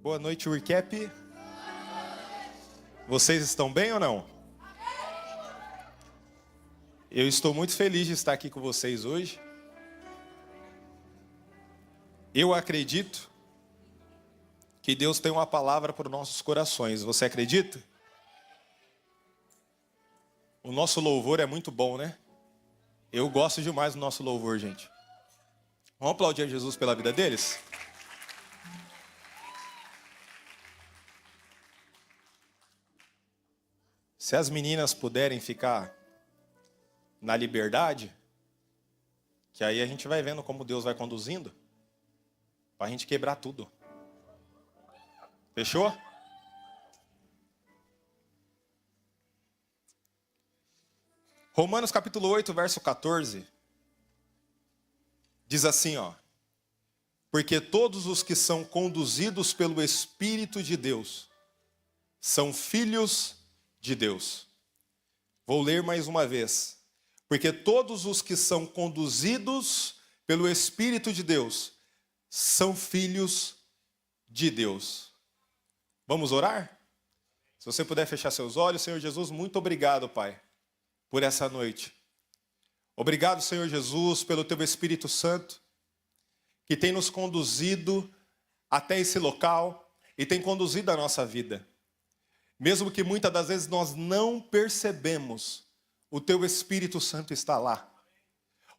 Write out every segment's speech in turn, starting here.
Boa noite, Recap. Vocês estão bem ou não? Eu estou muito feliz de estar aqui com vocês hoje. Eu acredito que Deus tem uma palavra para os nossos corações. Você acredita? O nosso louvor é muito bom, né? Eu gosto demais do nosso louvor, gente. Vamos aplaudir a Jesus pela vida deles? Se as meninas puderem ficar na liberdade, que aí a gente vai vendo como Deus vai conduzindo, para a gente quebrar tudo. Fechou? Romanos capítulo 8, verso 14, diz assim, ó. Porque todos os que são conduzidos pelo Espírito de Deus são filhos de Deus. Vou ler mais uma vez. Porque todos os que são conduzidos pelo Espírito de Deus são filhos de Deus. Vamos orar? Se você puder fechar seus olhos, Senhor Jesus, muito obrigado, Pai, por essa noite. Obrigado, Senhor Jesus, pelo Teu Espírito Santo, que tem nos conduzido até esse local e tem conduzido a nossa vida. Mesmo que muitas das vezes nós não percebemos, o Teu Espírito Santo está lá.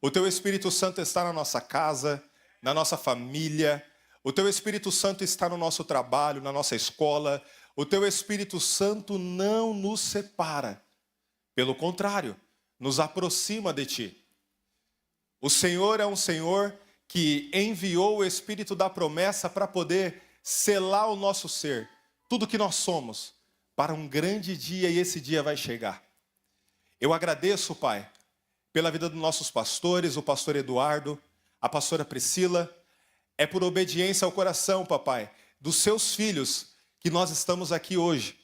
O Teu Espírito Santo está na nossa casa, na nossa família. O Teu Espírito Santo está no nosso trabalho, na nossa escola. O Teu Espírito Santo não nos separa. Pelo contrário, nos aproxima de Ti. O Senhor é um Senhor que enviou o Espírito da promessa para poder selar o nosso ser, tudo que nós somos, para um grande dia, e esse dia vai chegar. Eu agradeço, Pai, pela vida dos nossos pastores, o pastor Eduardo, a pastora Priscila. É por obediência ao coração, papai, dos seus filhos que nós estamos aqui hoje.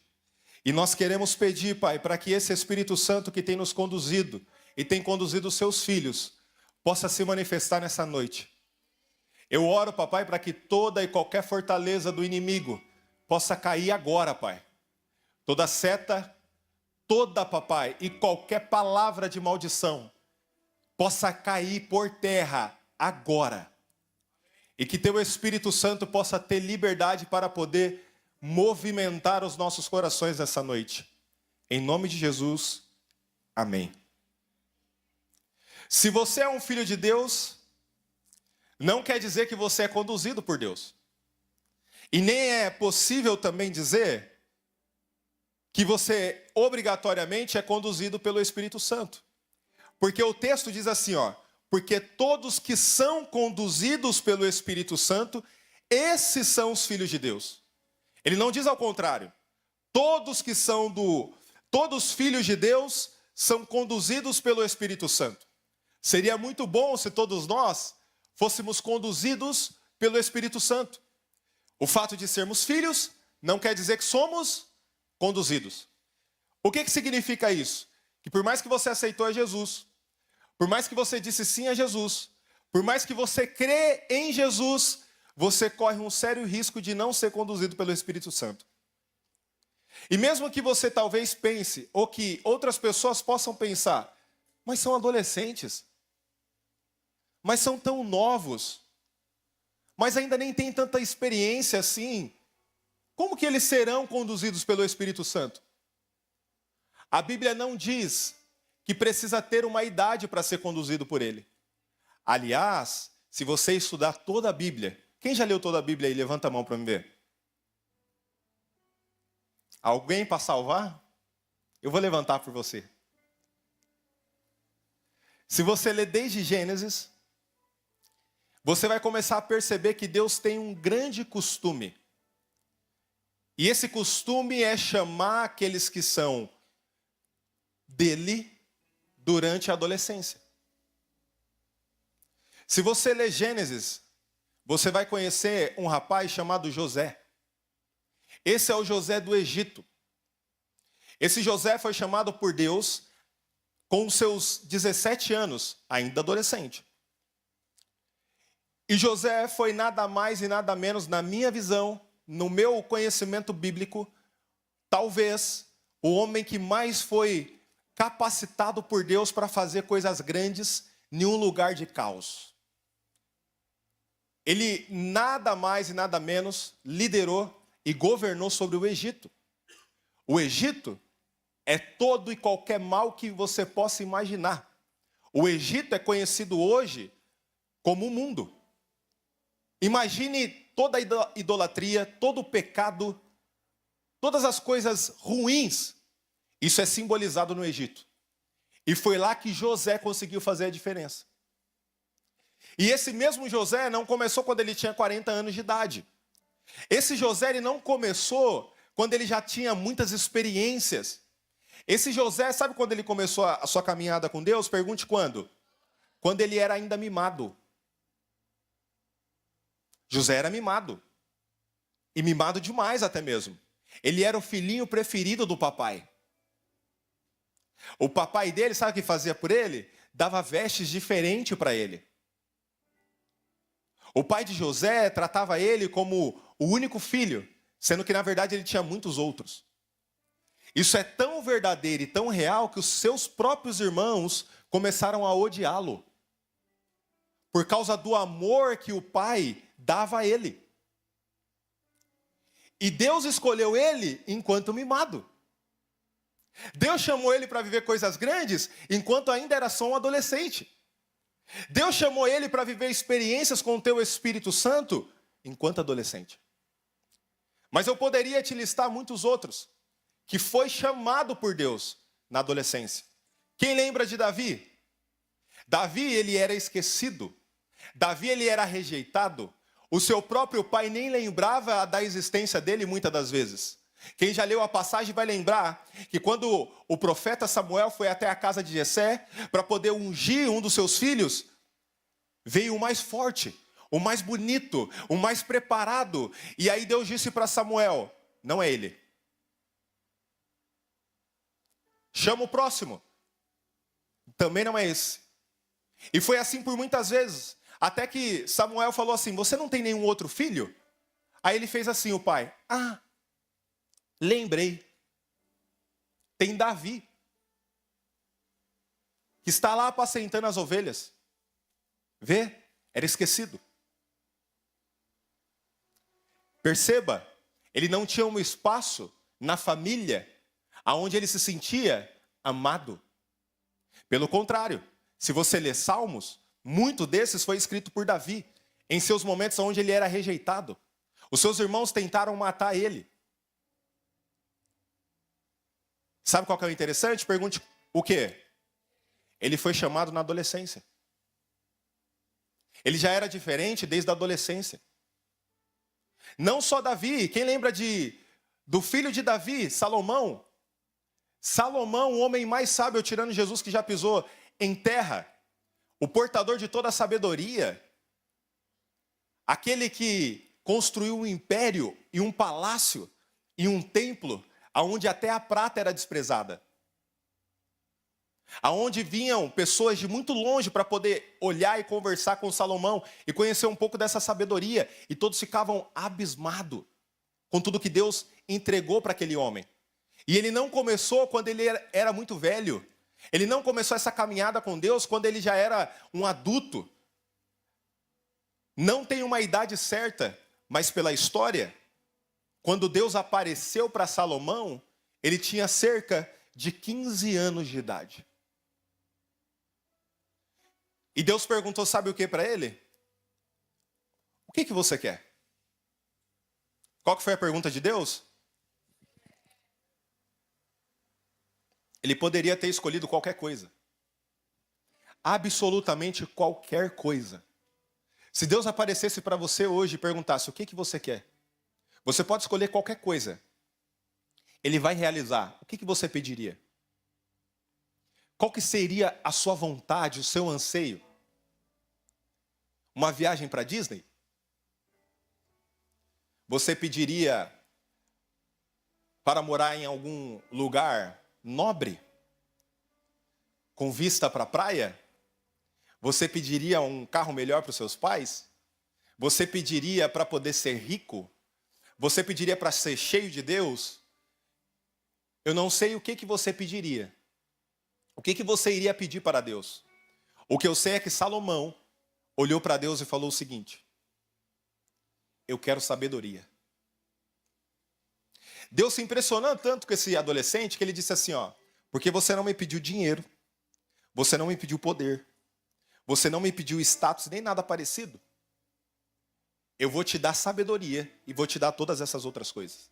E nós queremos pedir, Pai, para que esse Espírito Santo que tem nos conduzido e tem conduzido os seus filhos, possa se manifestar nessa noite. Eu oro, papai, para que toda e qualquer fortaleza do inimigo possa cair agora, Pai. Toda seta, toda, papai, e qualquer palavra de maldição possa cair por terra agora. E que Teu Espírito Santo possa ter liberdade para poder movimentar os nossos corações nessa noite. Em nome de Jesus, amém. Se você é um filho de Deus, não quer dizer que você é conduzido por Deus. E nem é possível também dizer que você obrigatoriamente é conduzido pelo Espírito Santo. Porque o texto diz assim, ó, porque todos que são conduzidos pelo Espírito Santo, esses são os filhos de Deus. Ele não diz ao contrário. Todos os filhos de Deus são conduzidos pelo Espírito Santo. Seria muito bom se todos nós fôssemos conduzidos pelo Espírito Santo. O fato de sermos filhos não quer dizer que somos conduzidos. O que significa isso? Que por mais que você aceitou a Jesus, por mais que você disse sim a Jesus, por mais que você crê em Jesus, você corre um sério risco de não ser conduzido pelo Espírito Santo. E mesmo que você talvez pense, ou que outras pessoas possam pensar, mas são adolescentes, mas são tão novos, mas ainda nem têm tanta experiência assim, como que eles serão conduzidos pelo Espírito Santo? A Bíblia não diz que precisa ter uma idade para ser conduzido por Ele. Aliás, se você estudar toda a Bíblia, quem já leu toda a Bíblia aí? Levanta a mão para me ver. Alguém para salvar? Eu vou levantar por você. Se você ler desde Gênesis, você vai começar a perceber que Deus tem um grande costume. E esse costume é chamar aqueles que são dele durante a adolescência. Se você ler Gênesis, você vai conhecer um rapaz chamado José. Esse é o José do Egito. Esse José foi chamado por Deus com seus 17 anos, ainda adolescente. E José foi nada mais e nada menos, na minha visão, no meu conhecimento bíblico, talvez o homem que mais foi capacitado por Deus para fazer coisas grandes em um lugar de caos. Ele nada mais e nada menos liderou e governou sobre o Egito. O Egito é todo e qualquer mal que você possa imaginar. O Egito é conhecido hoje como o mundo. Imagine toda a idolatria, todo o pecado, todas as coisas ruins. Isso é simbolizado no Egito. E foi lá que José conseguiu fazer a diferença. E esse mesmo José não começou quando ele tinha 40 anos de idade. Esse José ele não começou quando ele já tinha muitas experiências. Esse José, sabe quando ele começou a sua caminhada com Deus? Pergunte quando. Quando ele era ainda mimado. José era mimado. E mimado demais até mesmo. Ele era o filhinho preferido do papai. O papai dele, sabe o que fazia por ele? Dava vestes diferentes para ele. O pai de José tratava ele como o único filho, sendo que na verdade ele tinha muitos outros. Isso é tão verdadeiro e tão real que os seus próprios irmãos começaram a odiá-lo. Por causa do amor que o pai dava a ele. E Deus escolheu ele enquanto mimado. Deus chamou ele para viver coisas grandes enquanto ainda era só um adolescente. Deus chamou ele para viver experiências com o teu Espírito Santo enquanto adolescente. Mas eu poderia te listar muitos outros que foi chamado por Deus na adolescência. Quem lembra de Davi? Davi, ele era esquecido. Davi, ele era rejeitado. O seu próprio pai nem lembrava da existência dele muitas das vezes. Quem já leu a passagem vai lembrar que quando o profeta Samuel foi até a casa de Jessé para poder ungir um dos seus filhos, veio o mais forte, o mais bonito, o mais preparado. E aí Deus disse para Samuel, não é ele. Chama o próximo. Também não é esse. E foi assim por muitas vezes. Até que Samuel falou assim, você não tem nenhum outro filho? Aí ele fez assim, o pai, lembrei, tem Davi, que está lá apacentando as ovelhas. Vê, era esquecido. Perceba, ele não tinha um espaço na família onde ele se sentia amado. Pelo contrário, se você ler Salmos, muito desses foi escrito por Davi, em seus momentos onde ele era rejeitado. Os seus irmãos tentaram matar ele. Sabe qual que é o interessante? Pergunte o quê? Ele foi chamado na adolescência. Ele já era diferente desde a adolescência. Não só Davi, quem lembra do filho de Davi, Salomão? Salomão, o homem mais sábio, tirando Jesus, que já pisou em terra. O portador de toda a sabedoria. Aquele que construiu um império e um palácio e um templo aonde até a prata era desprezada. Aonde vinham pessoas de muito longe para poder olhar e conversar com Salomão e conhecer um pouco dessa sabedoria. E todos ficavam abismados com tudo que Deus entregou para aquele homem. E ele não começou quando ele era muito velho. Ele não começou essa caminhada com Deus quando ele já era um adulto. Não tem uma idade certa, mas pela história, quando Deus apareceu para Salomão, ele tinha cerca de 15 anos de idade. E Deus perguntou, sabe o que para ele? O que você quer? Qual que foi a pergunta de Deus? Ele poderia ter escolhido qualquer coisa. Absolutamente qualquer coisa. Se Deus aparecesse para você hoje e perguntasse o que você quer, você pode escolher qualquer coisa. Ele vai realizar. O que você pediria? Qual que seria a sua vontade, o seu anseio? Uma viagem para Disney? Você pediria para morar em algum lugar nobre? Com vista para a praia? Você pediria um carro melhor para os seus pais? Você pediria para poder ser rico? você pediria para ser cheio de Deus? Eu não sei o que você pediria. O que você iria pedir para Deus? O que eu sei é que Salomão olhou para Deus e falou o seguinte: eu quero sabedoria. Deus se impressionou tanto com esse adolescente que ele disse assim, ó: porque você não me pediu dinheiro, você não me pediu poder, você não me pediu status, nem nada parecido, eu vou te dar sabedoria e vou te dar todas essas outras coisas.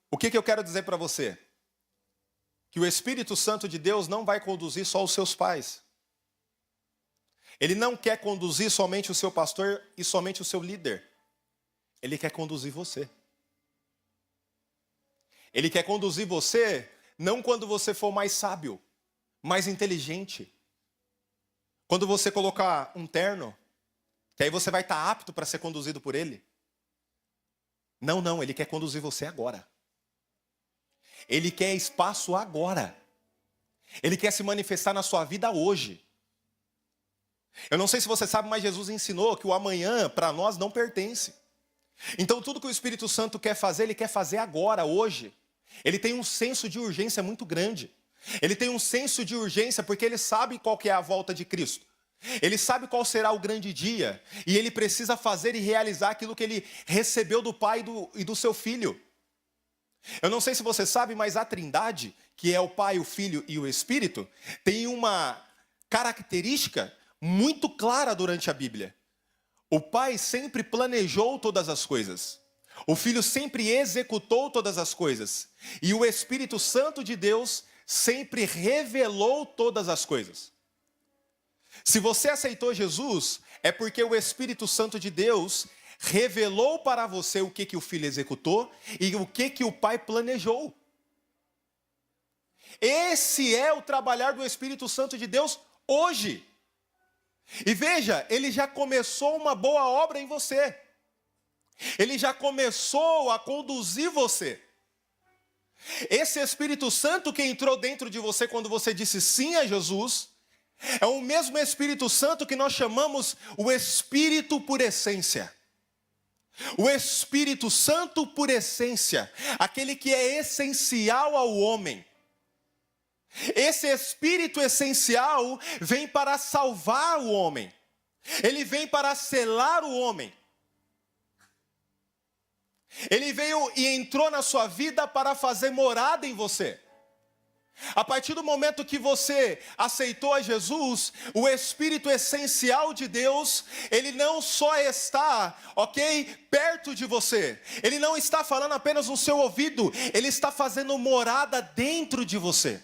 O que eu quero dizer para você? Que o Espírito Santo de Deus não vai conduzir só os seus pais. Ele não quer conduzir somente o seu pastor e somente o seu líder. Ele quer conduzir você. Ele quer conduzir você não quando você for mais sábio, mais inteligente. Quando você colocar um terno, que aí você vai estar apto para ser conduzido por ele. Não, ele quer conduzir você agora. Ele quer espaço agora. Ele quer se manifestar na sua vida hoje. Eu não sei se você sabe, mas Jesus ensinou que o amanhã para nós não pertence. Então tudo que o Espírito Santo quer fazer, ele quer fazer agora, hoje. Ele tem um senso de urgência muito grande. Ele tem um senso de urgência porque ele sabe qual que é a volta de Cristo. Ele sabe qual será o grande dia. E ele precisa fazer e realizar aquilo que ele recebeu do Pai e do seu Filho. Eu não sei se você sabe, mas a Trindade, que é o Pai, o Filho e o Espírito, tem uma característica muito clara durante a Bíblia. O Pai sempre planejou todas as coisas. O Filho sempre executou todas as coisas. E o Espírito Santo de Deus sempre revelou todas as coisas. Se você aceitou Jesus, é porque o Espírito Santo de Deus revelou para você o que o Filho executou e o que o Pai planejou. Esse é o trabalhar do Espírito Santo de Deus hoje. E veja, ele já começou uma boa obra em você. Ele já começou a conduzir você. Esse Espírito Santo que entrou dentro de você quando você disse sim a Jesus, é o mesmo Espírito Santo que nós chamamos o Espírito por essência. O Espírito Santo por essência, aquele que é essencial ao homem. Esse Espírito essencial vem para salvar o homem. Ele vem para selar o homem. Ele veio e entrou na sua vida para fazer morada em você. A partir do momento que você aceitou a Jesus, o Espírito essencial de Deus, ele não só está, perto de você. Ele não está falando apenas no seu ouvido, ele está fazendo morada dentro de você.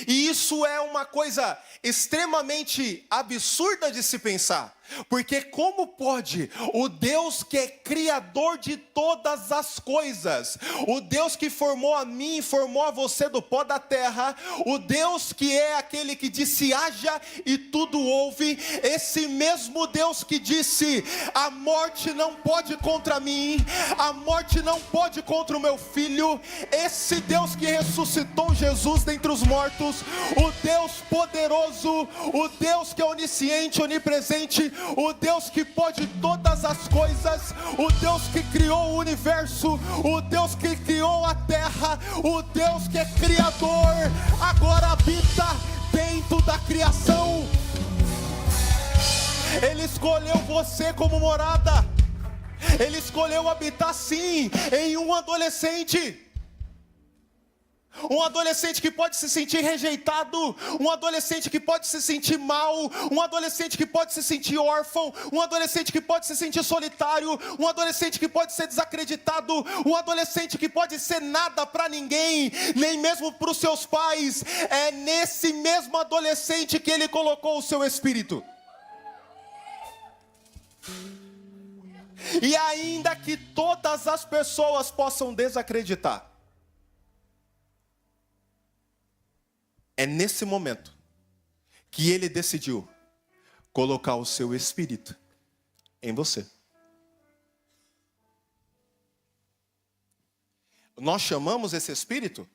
E isso é uma coisa extremamente absurda de se pensar. Porque como pode o Deus que é criador de todas as coisas, o Deus que formou a mim e formou a você do pó da terra, o Deus que é aquele que disse haja e tudo houve, esse mesmo Deus que disse a morte não pode contra mim, a morte não pode contra o meu filho, esse Deus que ressuscitou Jesus dentre os mortos, o Deus poderoso, o Deus que é onisciente, onipresente, o Deus que pode todas as coisas, o Deus que criou o universo, o Deus que criou a terra, o Deus que é criador, agora habita dentro da criação. Ele escolheu você como morada. Ele escolheu habitar sim em um adolescente. Um adolescente que pode se sentir rejeitado, um adolescente que pode se sentir mal, um adolescente que pode se sentir órfão, um adolescente que pode se sentir solitário, um adolescente que pode ser desacreditado, um adolescente que pode ser nada para ninguém, nem mesmo para os seus pais. É nesse mesmo adolescente que ele colocou o seu espírito. E ainda que todas as pessoas possam desacreditar, é nesse momento que ele decidiu colocar o seu espírito em você. Nós chamamos esse espírito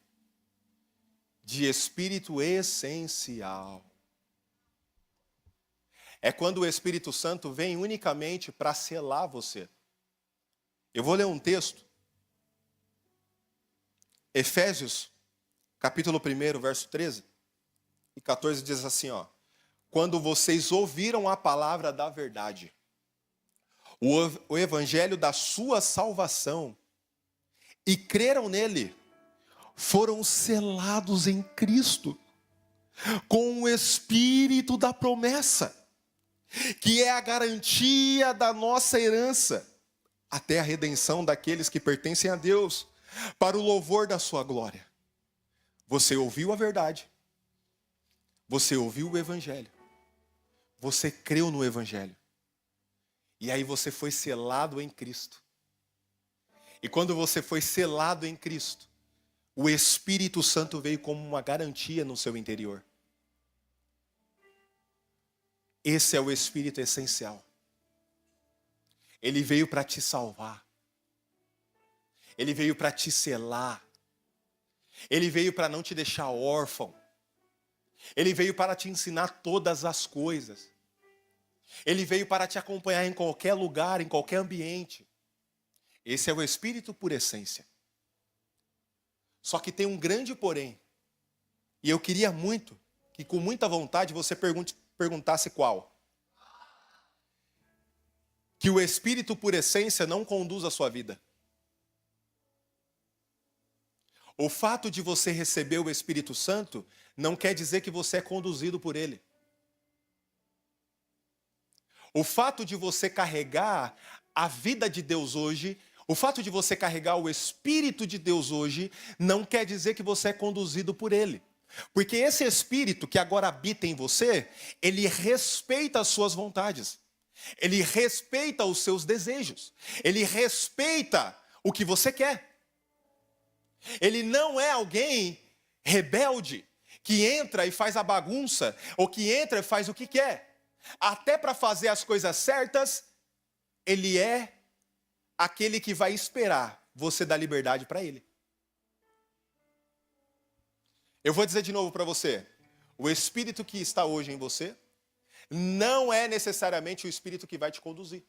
de espírito essencial. é quando o Espírito Santo vem unicamente para selar você. Eu vou ler um texto. Efésios, capítulo 1, verso 13 e 14 diz assim, ó. Quando vocês ouviram a palavra da verdade, o evangelho da sua salvação, e creram nele, foram selados em Cristo, com o Espírito da promessa, que é a garantia da nossa herança, até a redenção daqueles que pertencem a Deus, para o louvor da sua glória. Você ouviu a verdade, você ouviu o evangelho, você creu no evangelho, e aí você foi selado em Cristo. E quando você foi selado em Cristo, o Espírito Santo veio como uma garantia no seu interior. Esse é o Espírito essencial. Ele veio para te salvar. Ele veio para te selar. Ele veio para não te deixar órfão. Ele veio para te ensinar todas as coisas. Ele veio para te acompanhar em qualquer lugar, em qualquer ambiente. Esse é o Espírito por essência. Só que tem um grande porém. E eu queria muito que com muita vontade você perguntasse qual. Que o Espírito por essência não conduz a sua vida. O fato de você receber o Espírito Santo não quer dizer que você é conduzido por ele. O fato de você carregar a vida de Deus hoje, o fato de você carregar o Espírito de Deus hoje, não quer dizer que você é conduzido por ele. Porque esse Espírito que agora habita em você, ele respeita as suas vontades. Ele respeita os seus desejos. Ele respeita o que você quer. Ele não é alguém rebelde que entra e faz a bagunça, ou que entra e faz o que quer. Até para fazer as coisas certas, ele é aquele que vai esperar você dar liberdade para ele. Eu vou dizer de novo para você, o Espírito que está hoje em você não é necessariamente o Espírito que vai te conduzir.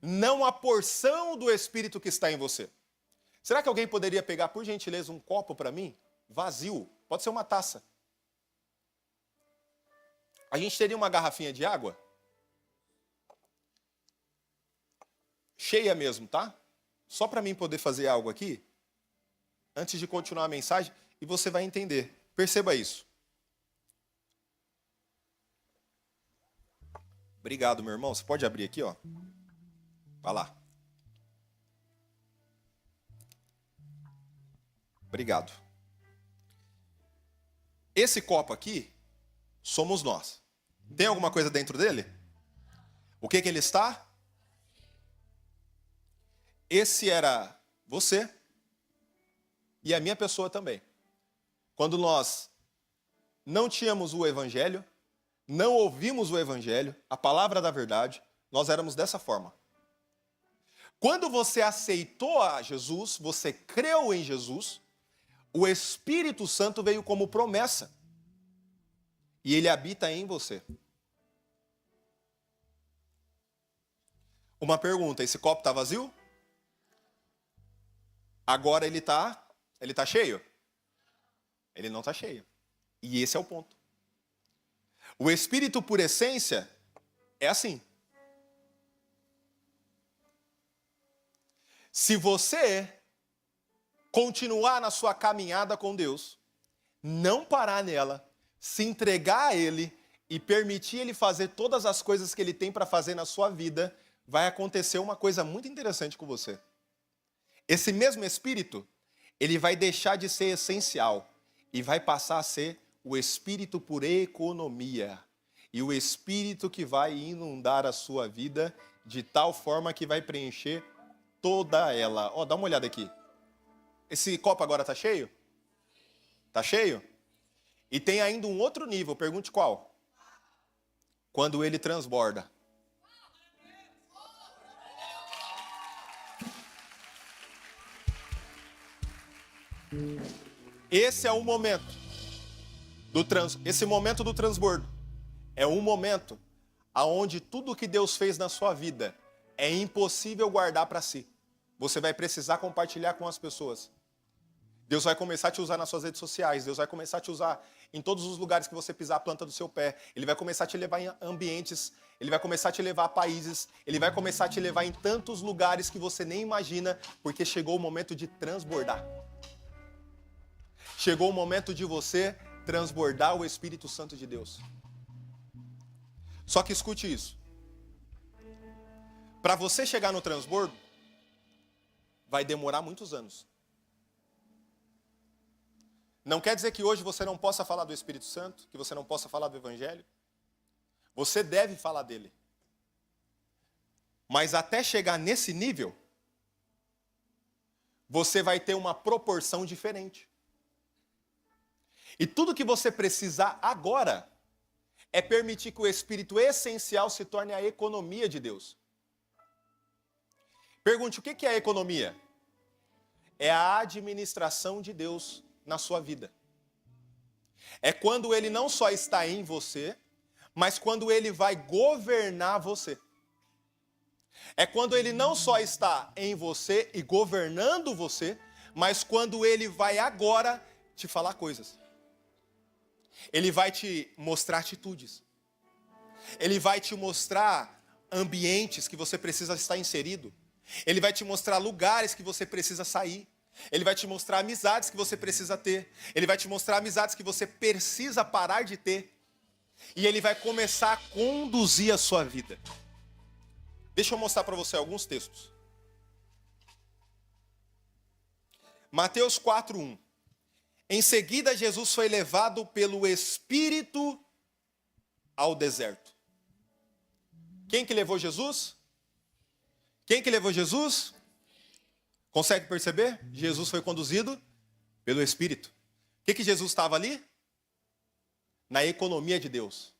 Não a porção do Espírito que está em você. Será que alguém poderia pegar, por gentileza, um copo para mim? Vazio, pode ser uma taça. A gente teria uma garrafinha de água? Cheia mesmo, tá? Só para mim poder fazer algo aqui, antes de continuar a mensagem, e você vai entender. Perceba isso. Obrigado, meu irmão. Você pode abrir aqui, ó. Vai lá. Obrigado. Esse copo aqui somos nós. Tem alguma coisa dentro dele? O que ele está? Esse era você e a minha pessoa também. Quando nós não tínhamos o Evangelho, não ouvimos o Evangelho, a palavra da verdade, nós éramos dessa forma. Quando você aceitou a Jesus, você creu em Jesus, o Espírito Santo veio como promessa. E ele habita em você. Uma pergunta, esse copo está vazio? Agora ele tá cheio? Ele não está cheio. E esse é o ponto. O Espírito por essência é assim. Se você continuar na sua caminhada com Deus, não parar nela, se entregar a Ele e permitir Ele fazer todas as coisas que Ele tem para fazer na sua vida, vai acontecer uma coisa muito interessante com você. Esse mesmo Espírito, ele vai deixar de ser essencial e vai passar a ser o Espírito por economia. E o Espírito que vai inundar a sua vida de tal forma que vai preencher toda ela. Ó, dá uma olhada aqui. Esse copo agora está cheio? Está cheio? E tem ainda um outro nível, pergunte qual? Quando ele transborda. Esse momento do transbordo é um momento aonde tudo que Deus fez na sua vida é impossível guardar para si. Você vai precisar compartilhar com as pessoas. Deus vai começar a te usar nas suas redes sociais. Deus vai começar a te usar em todos os lugares que você pisar a planta do seu pé. Ele vai começar a te levar em ambientes. Ele vai começar a te levar a países. Ele vai começar a te levar em tantos lugares que você nem imagina, porque chegou o momento de transbordar. Chegou o momento de você transbordar o Espírito Santo de Deus. Só que escute isso. Para você chegar no transbordo, vai demorar muitos anos. Não quer dizer que hoje você não possa falar do Espírito Santo, que você não possa falar do Evangelho. Você deve falar dele. Mas até chegar nesse nível, você vai ter uma proporção diferente. E tudo que você precisa agora é permitir que o Espírito essencial se torne a economia de Deus. Pergunte, o que é a economia? É a administração de Deus na sua vida. É quando ele não só está em você, mas quando ele vai governar você. É quando ele não só está em você e governando você, mas quando ele vai agora te falar coisas. Ele vai te mostrar atitudes. Ele vai te mostrar ambientes que você precisa estar inserido. Ele vai te mostrar lugares que você precisa sair. Ele vai te mostrar amizades que você precisa ter. Ele vai te mostrar amizades que você precisa parar de ter. E ele vai começar a conduzir a sua vida. Deixa eu mostrar para você alguns textos. Mateus 4:1. Em seguida, Jesus foi levado pelo Espírito ao deserto. Quem que levou Jesus? Quem que levou Jesus? Consegue perceber? Jesus foi conduzido pelo Espírito. O que Jesus estava ali? Na economia de Deus.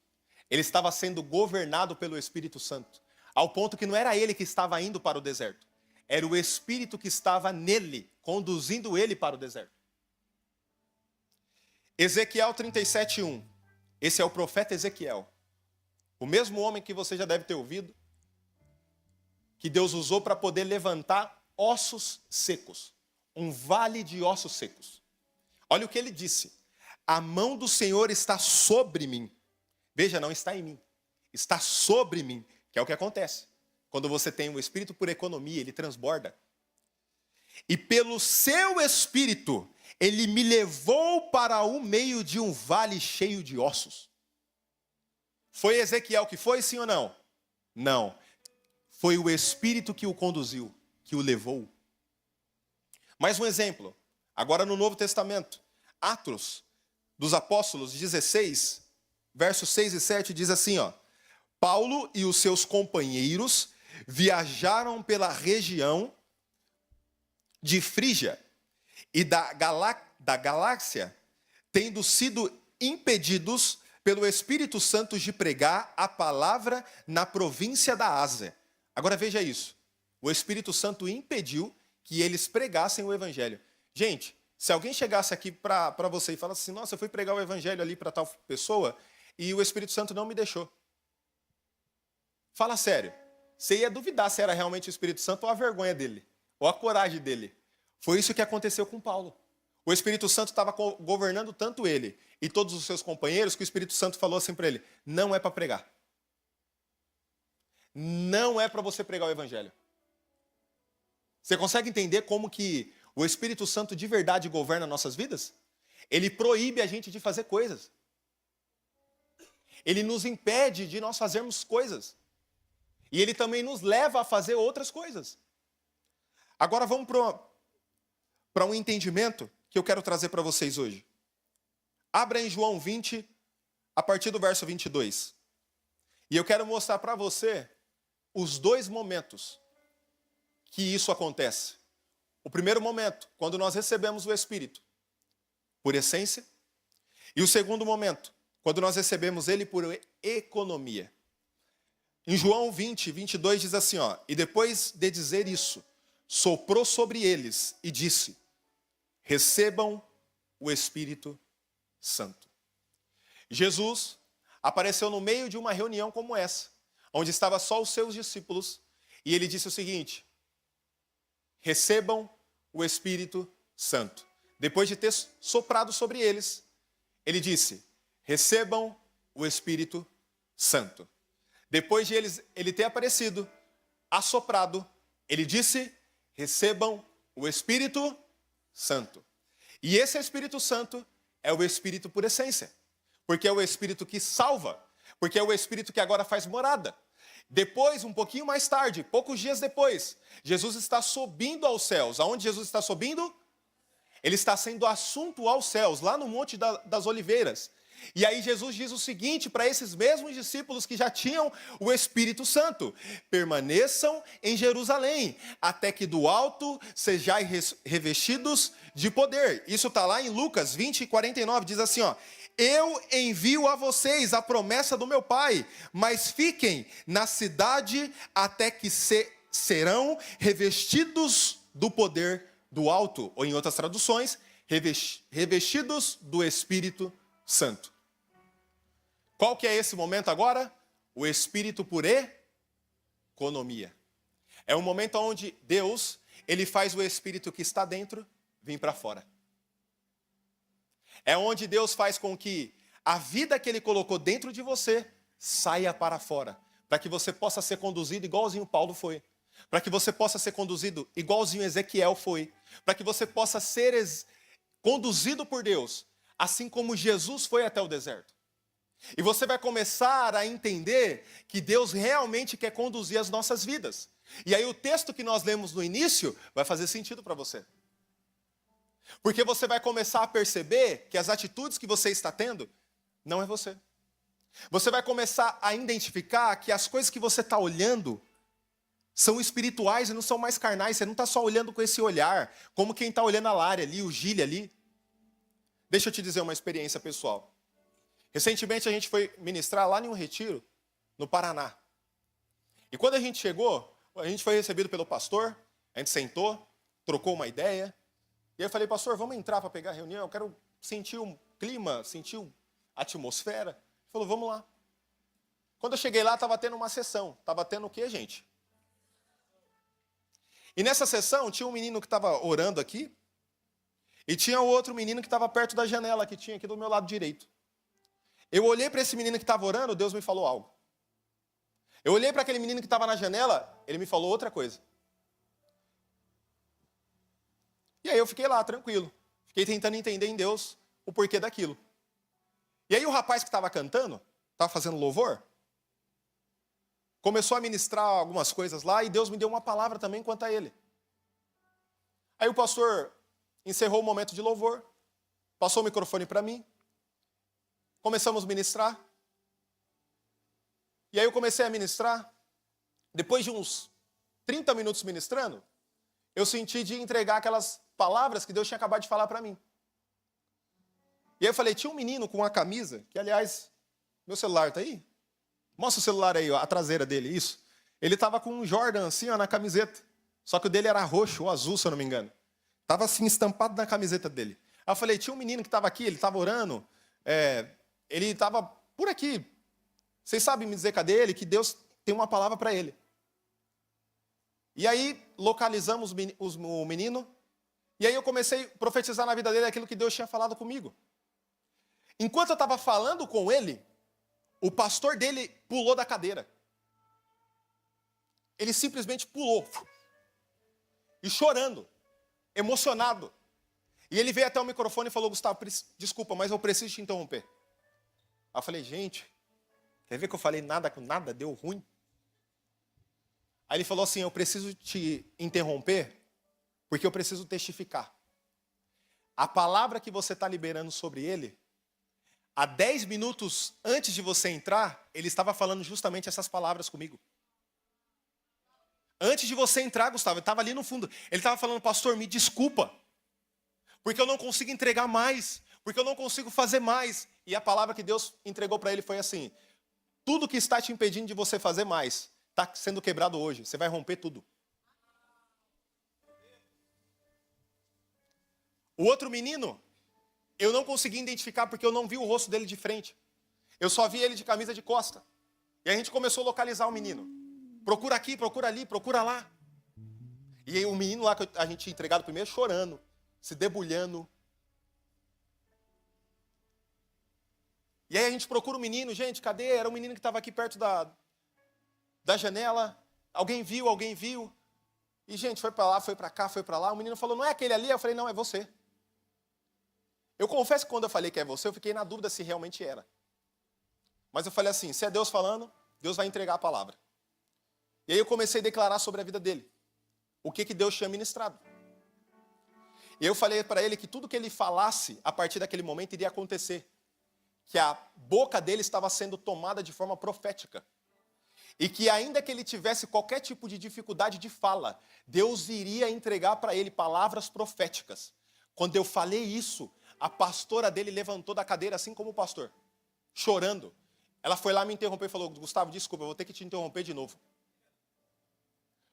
Ele estava sendo governado pelo Espírito Santo. Ao ponto que não era ele que estava indo para o deserto. Era o Espírito que estava nele, conduzindo ele para o deserto. Ezequiel 37:1. Esse é o profeta Ezequiel. O mesmo homem que você já deve ter ouvido. Que Deus usou para poder levantar ossos secos. Um vale de ossos secos. Olha o que ele disse. A mão do Senhor está sobre mim. Veja, não está em mim. Está sobre mim. Que é o que acontece. Quando você tem o Espírito por economia, ele transborda. E pelo seu Espírito, ele me levou para o meio de um vale cheio de ossos. Foi Ezequiel que foi, sim ou não? Não. Foi o Espírito que o conduziu, que o levou. Mais um exemplo. Agora no Novo Testamento. Atos dos Apóstolos 16, versos 6 e 7, diz assim, ó. Paulo e os seus companheiros viajaram pela região de Frígia e da Galácia, tendo sido impedidos pelo Espírito Santo de pregar a palavra na província da Ásia. Agora veja isso. O Espírito Santo impediu que eles pregassem o Evangelho. Gente, se alguém chegasse aqui para você e falasse assim, nossa, eu fui pregar o Evangelho ali para tal pessoa e o Espírito Santo não me deixou. Fala sério. Você ia duvidar se era realmente o Espírito Santo ou a vergonha dele, ou a coragem dele. Foi isso que aconteceu com Paulo. O Espírito Santo estava governando tanto ele e todos os seus companheiros que o Espírito Santo falou assim para ele, não é para pregar. Não é para você pregar o Evangelho. Você consegue entender como que o Espírito Santo de verdade governa nossas vidas? Ele proíbe a gente de fazer coisas. Ele nos impede de nós fazermos coisas. E ele também nos leva a fazer outras coisas. Agora vamos para um entendimento que eu quero trazer para vocês hoje. Abra em João 20, a partir do verso 22. E eu quero mostrar para você os dois momentos que isso acontece. O primeiro momento, quando nós recebemos o Espírito, por essência. E o segundo momento, quando nós recebemos ele por economia. Em João 20, 22 diz assim, ó, e depois de dizer isso, soprou sobre eles e disse, recebam o Espírito Santo. Jesus apareceu no meio de uma reunião como essa, onde estava só os seus discípulos, e ele disse o seguinte: recebam o Espírito Santo. Depois de ter soprado sobre eles, ele disse: recebam o Espírito Santo. Depois de ele ter aparecido, assoprado, ele disse: recebam o Espírito Santo. E esse Espírito Santo é o Espírito por essência, porque é o Espírito que salva, porque é o Espírito que agora faz morada. Depois, um pouquinho mais tarde, poucos dias depois, Jesus está subindo aos céus. Aonde Jesus está subindo? Ele está sendo assunto aos céus, lá no Monte das Oliveiras. E aí Jesus diz o seguinte para esses mesmos discípulos que já tinham o Espírito Santo: permaneçam em Jerusalém, até que do alto sejais revestidos de poder. Isso está lá em Lucas 20:49, diz assim, ó: eu envio a vocês a promessa do meu Pai, mas fiquem na cidade até que serão revestidos do poder do alto, ou em outras traduções, revestidos do Espírito Santo. Qual que é esse momento agora? O Espírito por economia. É um momento onde Deus, ele faz o Espírito que está dentro vir para fora. É onde Deus faz com que a vida que ele colocou dentro de você saia para fora, para que você possa ser conduzido igualzinho Paulo foi, para que você possa ser conduzido igualzinho Ezequiel foi, para que você possa ser conduzido por Deus, assim como Jesus foi até o deserto. E você vai começar a entender que Deus realmente quer conduzir as nossas vidas. E aí o texto que nós lemos no início vai fazer sentido para você. Porque você vai começar a perceber que as atitudes que você está tendo não é você. Você vai começar a identificar que as coisas que você está olhando são espirituais e não são mais carnais. Você não está só olhando com esse olhar, como quem está olhando a Lara ali, o Gília ali. Deixa eu te dizer uma experiência pessoal. Recentemente a gente foi ministrar lá em um retiro, no Paraná. E quando a gente chegou, a gente foi recebido pelo pastor, a gente sentou, trocou uma ideia. E eu falei: pastor, vamos entrar para pegar a reunião? Eu quero sentir o clima, sentir a atmosfera. Ele falou: vamos lá. Quando eu cheguei lá, estava tendo uma sessão. Estava tendo o quê, gente? E nessa sessão, tinha um menino que estava orando aqui, e tinha outro menino que estava perto da janela, que tinha aqui do meu lado direito. Eu olhei para esse menino que estava orando, Deus me falou algo. Eu olhei para aquele menino que estava na janela, ele me falou outra coisa. E aí eu fiquei lá, tranquilo. Fiquei tentando entender em Deus o porquê daquilo. E aí o rapaz que estava cantando, estava fazendo louvor, começou a ministrar algumas coisas lá e Deus me deu uma palavra também quanto a ele. Aí o pastor encerrou o momento de louvor, passou o microfone para mim, começamos a ministrar. E aí eu comecei a ministrar. Depois de uns 30 minutos ministrando, eu senti de entregar aquelas palavras que Deus tinha acabado de falar para mim. E aí eu falei: tinha um menino com uma camisa, que aliás, meu celular tá aí? Mostra o celular aí, ó, a traseira dele, isso. Ele estava com um Jordan assim, ó, na camiseta. Só que o dele era roxo ou azul, se eu não me engano. Estava assim, estampado na camiseta dele. Aí eu falei: tinha um menino que estava aqui, ele estava orando, ele estava por aqui. Vocês sabem me dizer cadê ele? Que Deus tem uma palavra para ele. E aí localizamos o menino, e aí eu comecei a profetizar na vida dele aquilo que Deus tinha falado comigo. Enquanto eu estava falando com ele, o pastor dele pulou da cadeira. Ele simplesmente pulou. E chorando, emocionado. E ele veio até o microfone e falou: Gustavo, desculpa, mas eu preciso te interromper. Aí eu falei: gente, quer ver que eu falei nada com nada? Deu ruim. Aí ele falou assim: eu preciso te interromper, porque eu preciso testificar. A palavra que você está liberando sobre ele, há 10 minutos antes de você entrar, ele estava falando justamente essas palavras comigo. Antes de você entrar, Gustavo, ele estava ali no fundo. Ele estava falando: pastor, me desculpa, porque eu não consigo entregar mais, porque eu não consigo fazer mais. E a palavra que Deus entregou para ele foi assim: tudo que está te impedindo de você fazer mais, está sendo quebrado hoje. Você vai romper tudo. O outro menino, eu não consegui identificar porque eu não vi o rosto dele de frente. Eu só vi ele de camisa de costa. E a gente começou a localizar o menino. Procura aqui, procura ali, procura lá. E aí o menino lá que a gente tinha entregado primeiro chorando, se debulhando. E aí a gente procura o menino, gente, cadê? Era um menino que estava aqui perto da janela. Alguém viu. E, gente, foi para lá, foi para cá, foi para lá. O menino falou, não é aquele ali? Eu falei, não, é você. Eu confesso que quando eu falei que é você, eu fiquei na dúvida se realmente era. Mas eu falei assim, se é Deus falando, Deus vai entregar a palavra. E aí eu comecei a declarar sobre a vida dele. O que Deus tinha ministrado. E eu falei para ele que tudo que ele falasse, a partir daquele momento, iria acontecer. Que a boca dele estava sendo tomada de forma profética. E que ainda que ele tivesse qualquer tipo de dificuldade de fala, Deus iria entregar para ele palavras proféticas. Quando eu falei isso, a pastora dele levantou da cadeira, assim como o pastor, chorando. Ela foi lá me interromper e falou, Gustavo, desculpa, eu vou ter que te interromper de novo.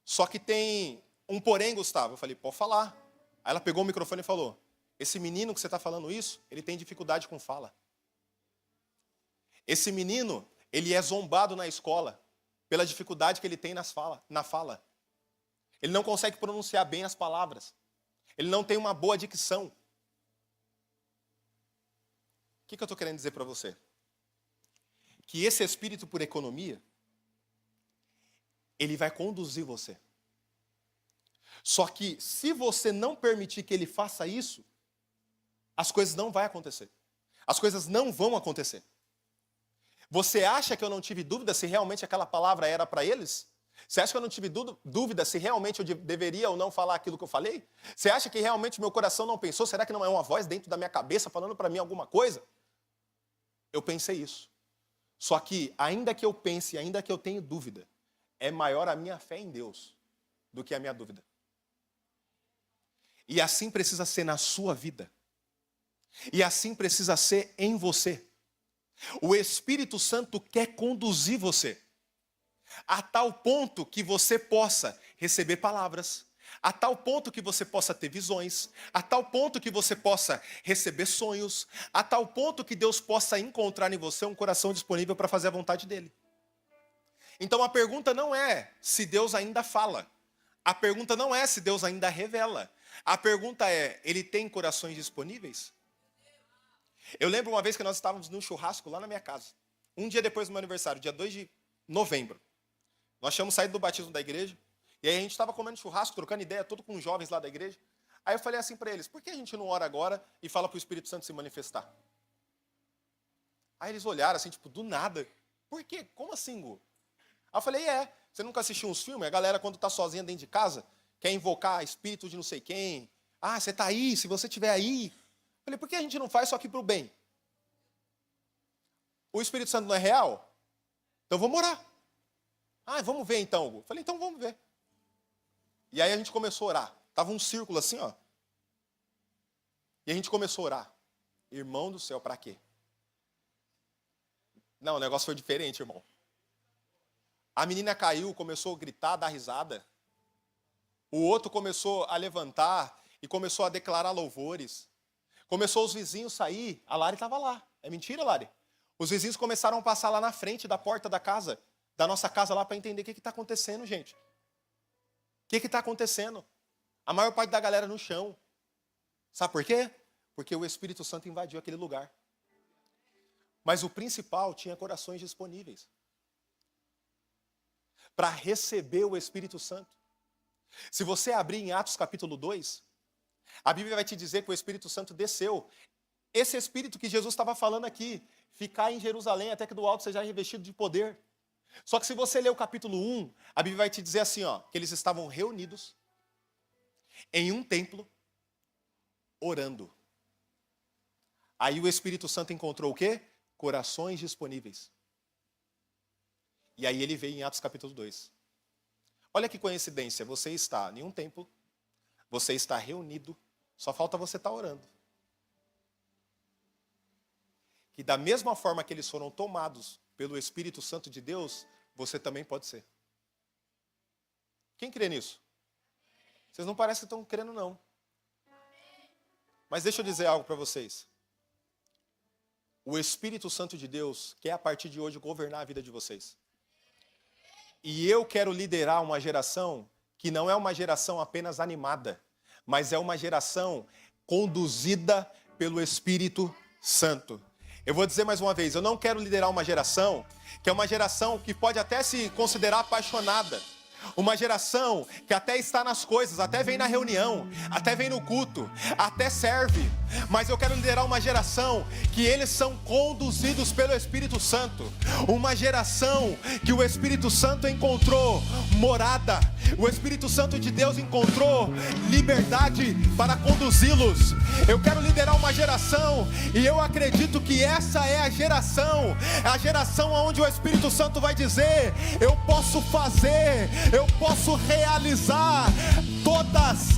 Só que tem um porém, Gustavo. Eu falei, pode falar. Aí ela pegou o microfone e falou, esse menino que você está falando isso, ele tem dificuldade com fala. Esse menino, ele é zombado na escola pela dificuldade que ele tem na fala. Ele não consegue pronunciar bem as palavras. Ele não tem uma boa dicção. O que eu estou querendo dizer para você? Que esse espírito por economia, ele vai conduzir você. Só que se você não permitir que ele faça isso, as coisas não vão acontecer. As coisas não vão acontecer. Você acha que eu não tive dúvida se realmente aquela palavra era para eles? Você acha que eu não tive dúvida se realmente eu deveria ou não falar aquilo que eu falei? Você acha que realmente meu coração não pensou? Será que não é uma voz dentro da minha cabeça falando para mim alguma coisa? Eu pensei isso. Só que, ainda que eu pense, ainda que eu tenha dúvida, é maior a minha fé em Deus do que a minha dúvida. E assim precisa ser na sua vida. E assim precisa ser em você. O Espírito Santo quer conduzir você a tal ponto que você possa receber palavras, a tal ponto que você possa ter visões, a tal ponto que você possa receber sonhos, a tal ponto que Deus possa encontrar em você um coração disponível para fazer a vontade dele. Então a pergunta não é se Deus ainda fala. A pergunta não é se Deus ainda revela. A pergunta é, ele tem corações disponíveis? Eu lembro uma vez que nós estávamos num churrasco lá na minha casa. Um dia depois do meu aniversário, dia 2 de novembro. Nós tínhamos saído do batismo da igreja. E aí a gente estava comendo churrasco, trocando ideia, todo com os jovens lá da igreja. Aí eu falei assim para eles, por que a gente não ora agora e fala para o Espírito Santo se manifestar? Aí eles olharam assim, tipo, do nada. Por quê? Como assim, Gu? Aí eu falei, você nunca assistiu uns filmes? A galera, quando está sozinha dentro de casa, quer invocar espírito de não sei quem. Ah, você está aí, se você estiver aí. Eu falei, por que a gente não faz só aqui para o bem? O Espírito Santo não é real? Então vamos orar. Ah, vamos ver então, Gu. Eu falei, então vamos ver. E aí a gente começou a orar. Tava um círculo assim, ó. E a gente começou a orar. Irmão do céu, para quê? Não, o negócio foi diferente, irmão. A menina caiu, começou a gritar, dar risada. O outro começou a levantar e começou a declarar louvores. Começou os vizinhos a sair. A Lari estava lá. É mentira, Lari? Os vizinhos começaram a passar lá na frente da porta da casa, da nossa casa lá, para entender o que está acontecendo, gente. O que está acontecendo? A maior parte da galera no chão. Sabe por quê? Porque o Espírito Santo invadiu aquele lugar. Mas o principal tinha corações disponíveis para receber o Espírito Santo. Se você abrir em Atos capítulo 2, a Bíblia vai te dizer que o Espírito Santo desceu. Esse Espírito que Jesus estava falando aqui, ficar em Jerusalém até que do alto seja revestido de poder. Só que se você ler o capítulo 1, a Bíblia vai te dizer assim, ó, que eles estavam reunidos em um templo, orando. Aí o Espírito Santo encontrou o quê? Corações disponíveis. E aí ele veio em Atos capítulo 2. Olha que coincidência, você está em um templo, você está reunido, só falta você estar orando. E da mesma forma que eles foram tomados pelo Espírito Santo de Deus, você também pode ser. Quem crê nisso? Vocês não parecem que estão crendo, não. Mas deixa eu dizer algo para vocês. O Espírito Santo de Deus quer, a partir de hoje, governar a vida de vocês. E eu quero liderar uma geração que não é uma geração apenas animada, mas é uma geração conduzida pelo Espírito Santo. Eu vou dizer mais uma vez, eu não quero liderar uma geração que é uma geração que pode até se considerar apaixonada. Uma geração que até está nas coisas, até vem na reunião, até vem no culto, até serve. Mas eu quero liderar uma geração que eles são conduzidos pelo Espírito Santo. Uma geração que o Espírito Santo encontrou morada. O Espírito Santo de Deus encontrou liberdade para conduzi-los. Eu quero liderar uma geração e eu acredito que essa é a geração onde o Espírito Santo vai dizer: eu posso fazer, eu posso realizar todas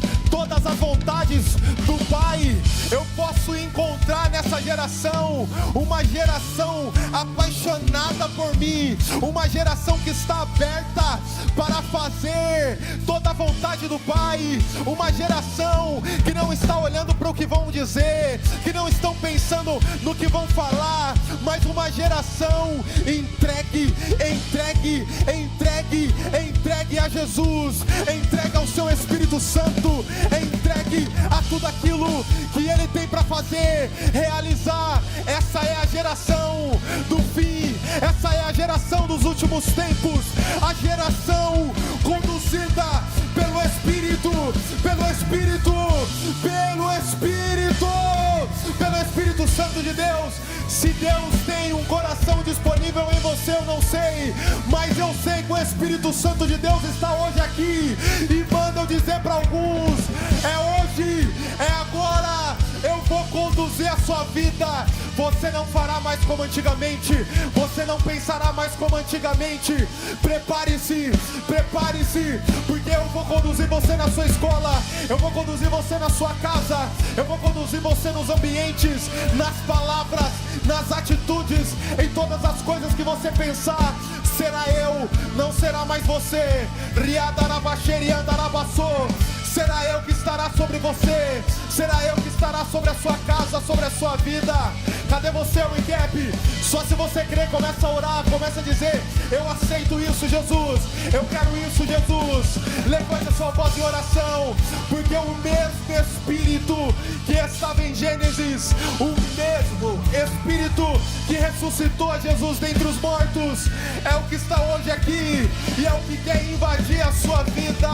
as vontades do Pai. Eu posso encontrar nessa geração uma geração apaixonada por mim, uma geração que está aberta para fazer toda a vontade do Pai, uma geração que não está olhando para o que vão dizer, que não estão pensando no que vão falar, mas uma geração entregue a Jesus, entregue ao seu Espírito Santo, entregue a tudo aquilo que Ele tem para fazer, realizar. Essa é a geração do fim, essa é a geração dos últimos tempos, a geração conduzida pelo Espírito Santo de Deus. Se Deus tem um coração disponível em você, eu não sei, mas eu sei que o Espírito Santo de Deus está hoje aqui e manda eu dizer para alguns: é hoje, é agora, eu vou conduzir a sua vida. Você não fará mais como antigamente, você não pensará mais como antigamente. Prepare-se, porque eu vou conduzir você na sua escola, eu vou conduzir você na sua casa, eu vou conduzir você nos ambientes, nas palavras, nas atitudes, em todas as coisas que você pensar. Será eu, não será mais você. Será eu que estará sobre você, será eu que estará sobre a sua casa, sobre a sua vida. Cadê você, Wingap? Só se você crer, começa a orar, começa a dizer: eu aceito isso, Jesus, eu quero isso, Jesus. Levante a sua voz em oração, porque o mesmo Espírito que estava em Gênesis, o mesmo Espírito que ressuscitou a Jesus dentre os mortos, é o que está hoje aqui, e é o que quer invadir a sua vida,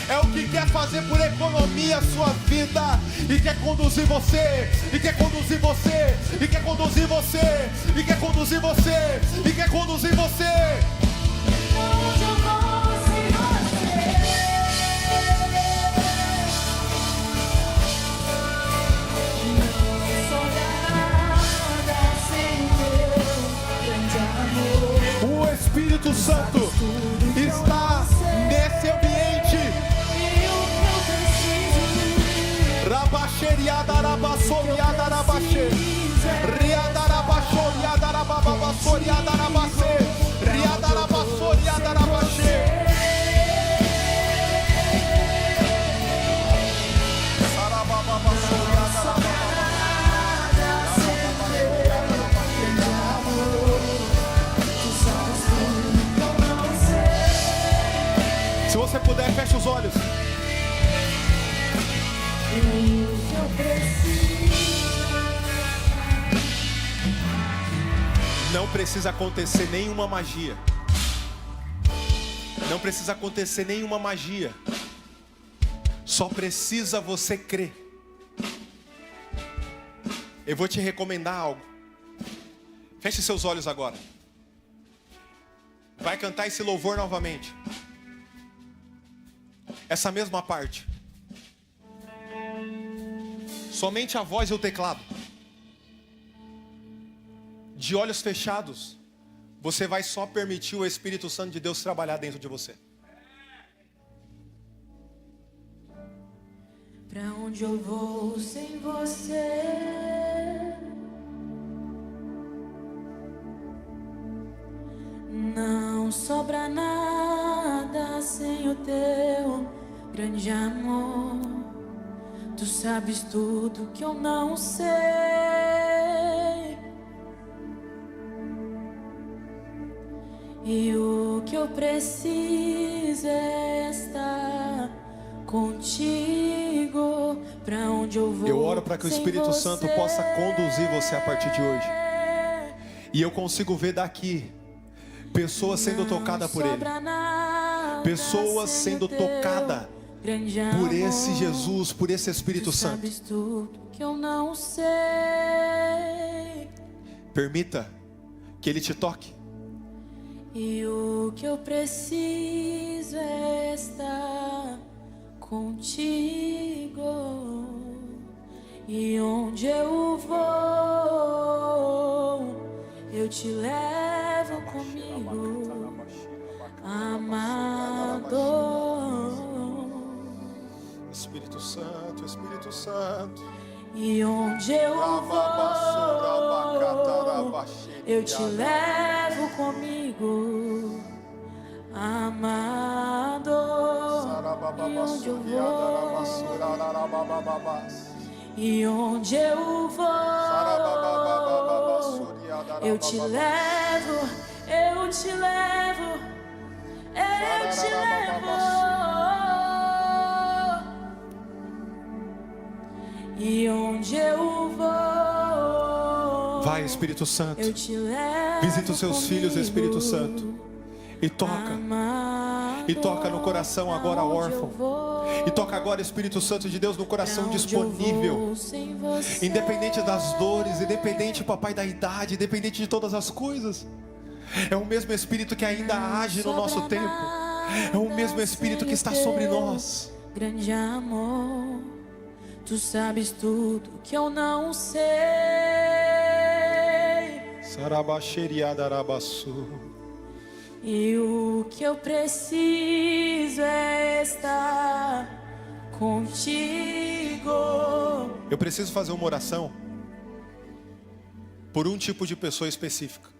é o que quer fazer por economia a sua vida, e quer conduzir você, e quer conduzir você, e quer conduzir você, e quer conduzir você, e quer conduzir você. Onde eu vou sem você? Não sou nada sem teu grande amor. O Espírito Santo está nesse ambiente. Rabaxeriada, rabassoriada, rabaxê. Riada, rabaxoriada, rababassoriada, rabacê. Riada, rabassoriada, rabaxê. Sarababassoriada, se você puder, feche os olhos. Não precisa acontecer nenhuma magia. Não precisa acontecer nenhuma magia. Só precisa você crer. Eu vou te recomendar algo. Feche seus olhos agora. Vai cantar esse louvor novamente. Essa mesma parte. Somente a voz e o teclado. De olhos fechados, você vai só permitir o Espírito Santo de Deus trabalhar dentro de você. Pra onde eu vou sem você? Não sobra nada sem o teu grande amor. Tu sabes tudo que eu não sei. E o que eu preciso é estar contigo. Pra onde eu vou? Eu oro para que o Espírito Santo possa conduzir você a partir de hoje. E eu consigo ver daqui pessoas sendo tocadas por Ele. Pessoas sendo tocadas por esse Jesus, por esse Espírito Santo. Sabes tudo que eu não sei. Permita que Ele te toque. E o que eu preciso é estar contigo. E onde eu vou, eu te levo comigo, amado. Espírito Santo, Espírito Santo. E onde eu vou, eu te levo comigo, amado. E onde eu vou, e onde eu vou, eu te levo, eu te levo, eu te levo. E onde eu vou, vai, Espírito Santo, eu te levo. Visita os seus filhos, Espírito Santo, e toca. E toca no coração agora órfão. E toca agora, Espírito Santo de Deus, no coração disponível. Independente das dores, independente, papai, da idade, independente de todas as coisas. É o mesmo Espírito que ainda age no nosso tempo. É o mesmo Espírito que está sobre nós. Grande amor, tu sabes tudo que eu não sei. Sarabaxeriadarabaçu. E o que eu preciso é estar contigo. Eu preciso fazer uma oração por um tipo de pessoa específica.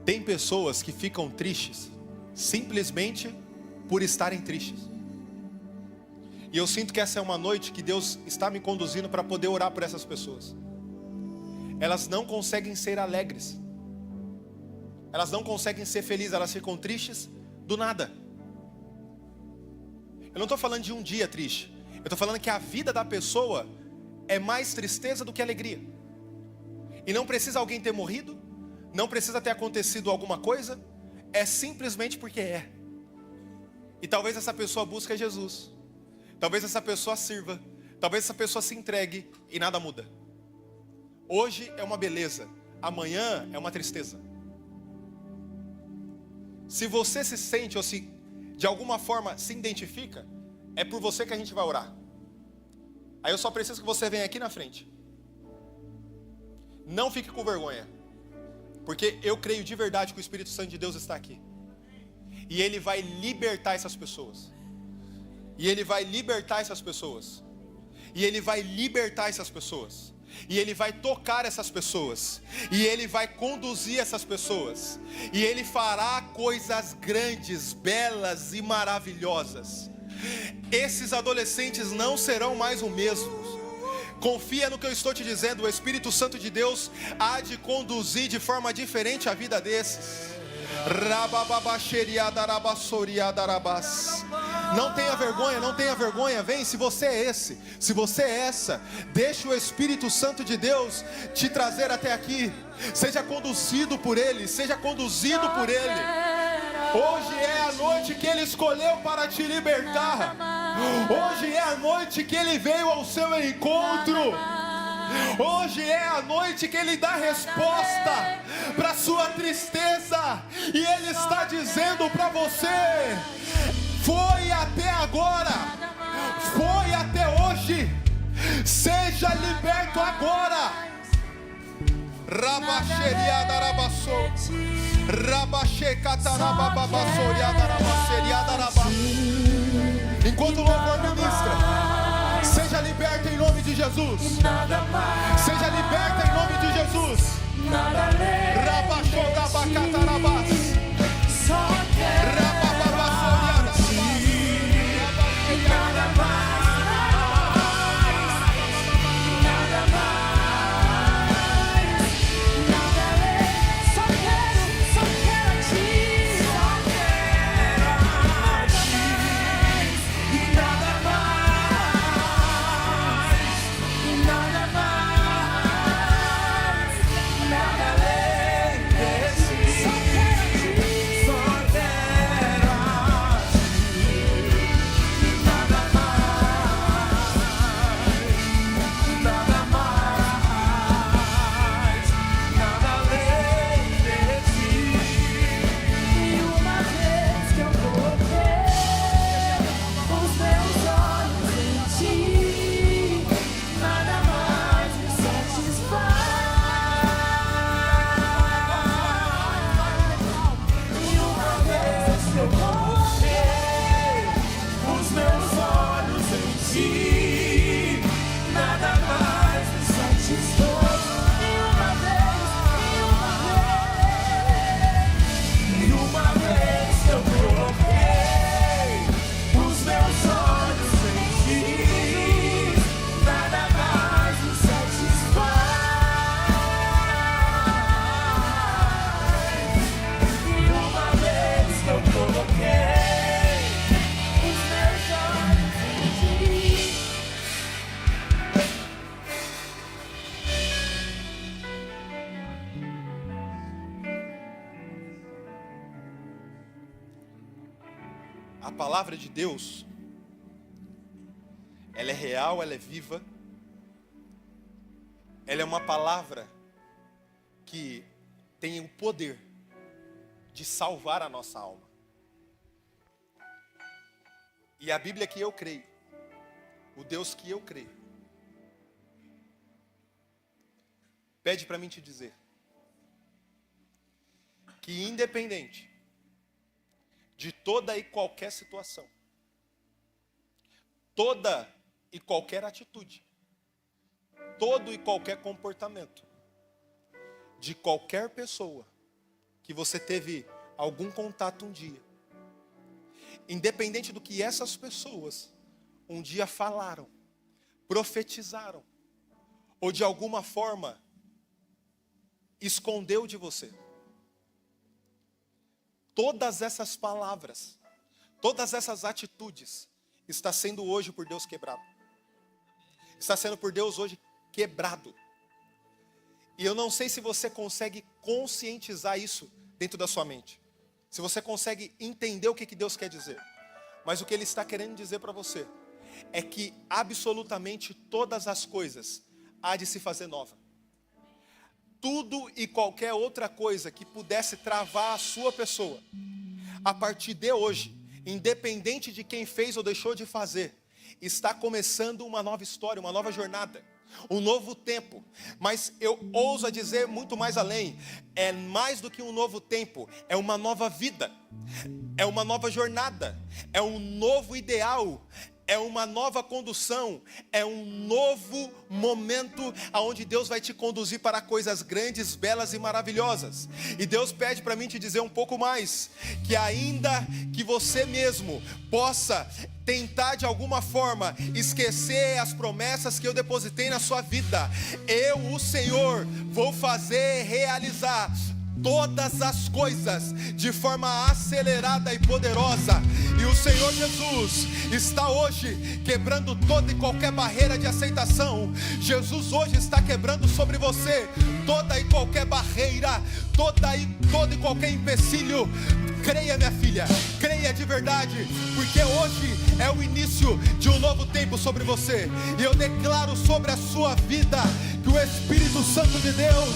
Tem pessoas que ficam tristes simplesmente por estarem tristes. E eu sinto que essa é uma noite que Deus está me conduzindo para poder orar por essas pessoas. Elas não conseguem ser alegres. Elas não conseguem ser felizes. Elas ficam tristes do nada. Eu não estou falando de um dia triste. Eu estou falando que a vida da pessoa é mais tristeza do que alegria. E não precisa alguém ter morrido. Não precisa ter acontecido alguma coisa. É simplesmente porque é. E talvez essa pessoa busque Jesus. Talvez essa pessoa sirva. Talvez essa pessoa se entregue e nada muda. Hoje é uma beleza, amanhã é uma tristeza. Se você se sente ou se de alguma forma se identifica, é por você que a gente vai orar. Aí eu só preciso que você venha aqui na frente. Não fique com vergonha, porque eu creio de verdade que o Espírito Santo de Deus está aqui. E Ele vai libertar essas pessoas. E Ele vai libertar essas pessoas. E Ele vai libertar essas pessoas. E Ele vai tocar essas pessoas. E Ele vai conduzir essas pessoas. E Ele fará coisas grandes, belas e maravilhosas. Esses adolescentes não serão mais os mesmos. Confia no que eu estou te dizendo. O Espírito Santo de Deus há de conduzir de forma diferente a vida desses. Não tenha vergonha, não tenha vergonha. Vem, se você é esse, se você é essa, deixa o Espírito Santo de Deus te trazer até aqui. Seja conduzido por Ele, seja conduzido por Ele. Hoje é a noite que Ele escolheu para te libertar. Hoje é a noite que Ele veio ao seu encontro. Hoje é a noite que Ele dá resposta para a sua tristeza. E Ele está dizendo para você: foi até agora, foi até hoje, seja liberto agora. Enquanto o louvor ministra, seja liberta em nome de Jesus. Seja liberta em nome de Jesus. Só quero nada mais, nada mais, nada além. A palavra de Deus, ela é real, ela é viva. Ela é uma palavra que tem o poder de salvar a nossa alma. E a Bíblia que eu creio, o Deus que eu creio, pede para mim te dizer que independente de toda e qualquer situação, toda e qualquer atitude, todo e qualquer comportamento de qualquer pessoa que você teve algum contato um dia, independente do que essas pessoas um dia falaram, profetizaram, ou de alguma forma escondeu de você, todas essas palavras, todas essas atitudes, está sendo hoje por Deus quebrado. Está sendo por Deus hoje quebrado. E eu não sei se você consegue conscientizar isso dentro da sua mente. Se você consegue entender o que Deus quer dizer. Mas o que Ele está querendo dizer para você é que absolutamente todas as coisas há de se fazer nova. Tudo e qualquer outra coisa que pudesse travar a sua pessoa, a partir de hoje, independente de quem fez ou deixou de fazer, está começando uma nova história, uma nova jornada, um novo tempo. Mas eu ouso a dizer muito mais além, é mais do que um novo tempo, é uma nova vida, é uma nova jornada, é um novo ideal, é uma nova condução, é um novo momento onde Deus vai te conduzir para coisas grandes, belas e maravilhosas. E Deus pede para mim te dizer um pouco mais, que ainda que você mesmo possa tentar de alguma forma esquecer as promessas que eu depositei na sua vida, eu, o Senhor, vou fazer realizar todas as coisas de forma acelerada e poderosa. E o Senhor Jesus está hoje quebrando toda e qualquer barreira de aceitação. Jesus hoje está quebrando sobre você toda e qualquer barreira, todo e qualquer empecilho. Creia, minha filha, creia de verdade, porque hoje é o início de um novo tempo sobre você. E eu declaro sobre a sua vida que o Espírito Santo de Deus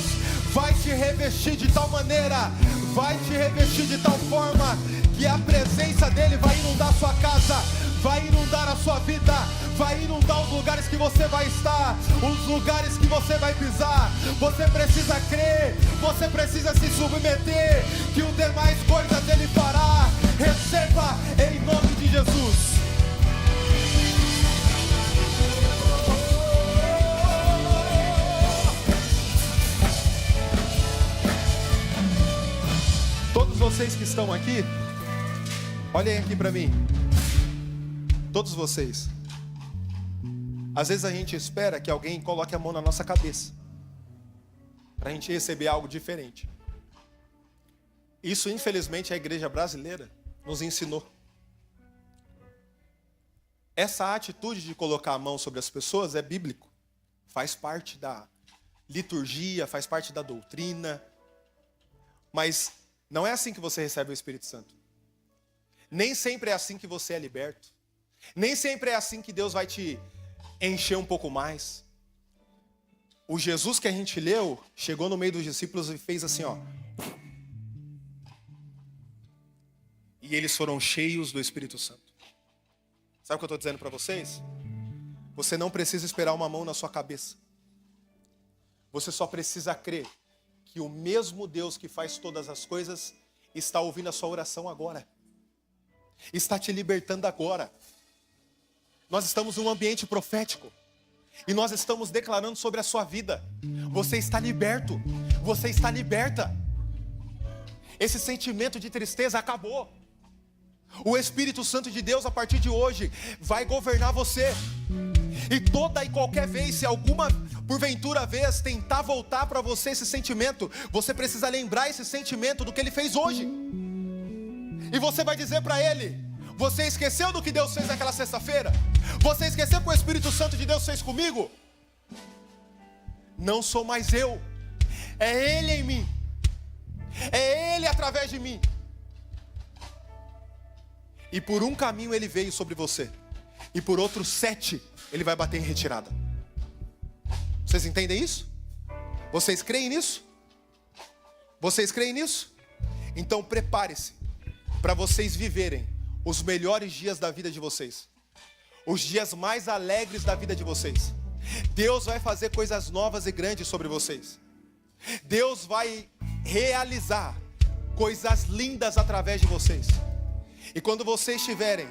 vai te revestir de tal maneira, vai te revestir de tal forma, que a presença dele vai inundar a sua casa, vai inundar a sua vida, vai inundar os lugares que você vai estar, os lugares que você vai pisar. Você precisa crer, você precisa se submeter, que o demais coisas ele fará. Receba em nome de Jesus. Todos vocês que estão aqui, olhem aqui para mim. Todos vocês. Às vezes a gente espera que alguém coloque a mão na nossa cabeça, para a gente receber algo diferente. Isso, infelizmente, a igreja brasileira nos ensinou. Essa atitude de colocar a mão sobre as pessoas é bíblico. Faz parte da liturgia, faz parte da doutrina. Mas não é assim que você recebe o Espírito Santo. Nem sempre é assim que você é liberto. Nem sempre é assim que Deus vai te encher um pouco mais. O Jesus que a gente leu, chegou no meio dos discípulos e fez assim, ó. E eles foram cheios do Espírito Santo. Sabe o que eu estou dizendo para vocês? Você não precisa esperar uma mão na sua cabeça. Você só precisa crer que o mesmo Deus que faz todas as coisas está ouvindo a sua oração agora. Está te libertando agora. Nós estamos num ambiente profético e nós estamos declarando sobre a sua vida. Você está liberto, você está liberta. Esse sentimento de tristeza acabou. O Espírito Santo de Deus, a partir de hoje, vai governar você. E toda e qualquer vez, se alguma porventura vez tentar voltar para você esse sentimento, você precisa lembrar esse sentimento do que ele fez hoje. E você vai dizer para ele: você esqueceu do que Deus fez naquela sexta-feira? Você esqueceu o que o Espírito Santo de Deus fez comigo? Não sou mais eu, é Ele em mim, é Ele através de mim. E por um caminho ele veio sobre você. E por outros 7 ele vai bater em retirada. Vocês entendem isso? Vocês creem nisso? Vocês creem nisso? Então prepare-se para vocês viverem os melhores dias da vida de vocês. Os dias mais alegres da vida de vocês. Deus vai fazer coisas novas e grandes sobre vocês. Deus vai realizar coisas lindas através de vocês. E quando vocês tiverem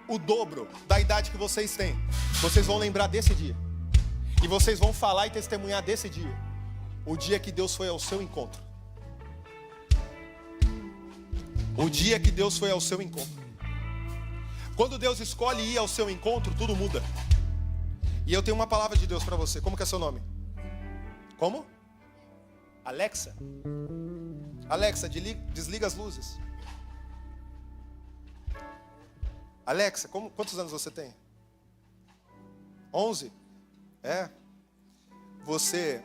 o dobro da idade que vocês têm, vocês vão lembrar desse dia. E vocês vão falar e testemunhar desse dia. O dia que Deus foi ao seu encontro. O dia que Deus foi ao seu encontro. Quando Deus escolhe ir ao seu encontro, tudo muda. E eu tenho uma palavra de Deus para você. Como que é seu nome? Como? Alexa. Alexa, desliga as luzes. Alexa, quantos anos você tem? 11? É. Você